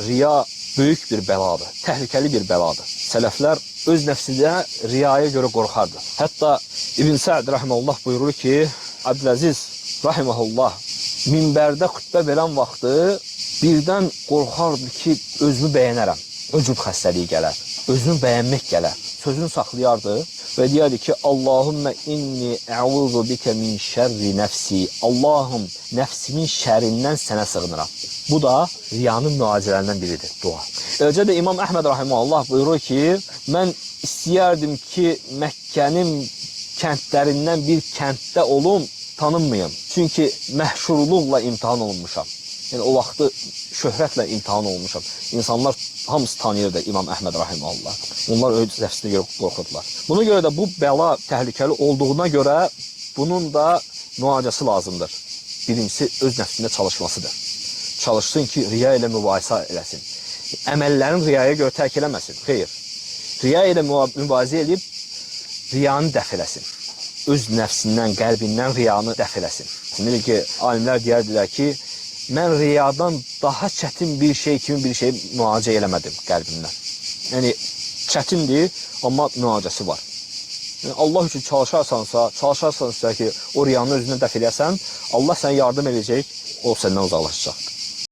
riya böyük bir bəladır, təhlükəli bir bəladır. Sələflər öz nəfsinə riyaya görə qorxardı. Hətta İbn Sə'd rahimehullah buyurur ki, Abdüləziz rahimehullah minbərdə xütbə verən vaxtı birdən qorxardı ki, özümü bəyənərəm. Öcüb xəstəliyi gələr, özünü bəyənmək gələr. Sözünü saxlayardı və deyərdi ki, Allahümmə inni əuzu bikə min şərri nəfsi. Allahım, nəfsimin şərindən sənə sığınıram. Bu da riyanın müalicələrindən biridir, dua. Eləcə də İmam Əhməd rahimehullah buyurur ki, mən istəyərdim ki, Məkkənin kəndlərindən bir kənddə olum, tanınmayım. Çünki məhşurluqla imtihan olunmuşam. Yəni, o vaxtı şöhrətlə imtihan olunmuşam. İnsanlar hamısı tanıyırdı İmam Əhməd rahimehullah. Onlar öz nəfsinə görə qorxurdular. Buna görə də bu bəla təhlükəli olduğuna görə bunun da müalicəsi lazımdır. Birincisi, öz nəfsində çalışmasıdır. Çalışsın ki, riya ilə mübahisə eləsin. Əməllərin riyaya görə tərk eləməsin. Xeyr. Riya ilə mübarizə edib riyanı dəf eləsin. Öz nəfsindən, qəlbindən riyanı dəf eləsin. Necə ki, alimlər deyərdilər ki, mən riyadan daha çətin bir şey kimi bir şey müalicə eləmədim qəlbimdən. Yəni, çətindir, amma müalicəsi var. Yəni, Allah üçün çalışarsansa ki, o riyanı özündən dəf eləyəsən, Allah sənə yardım edəcək, o səndən uzaqlaşacaq.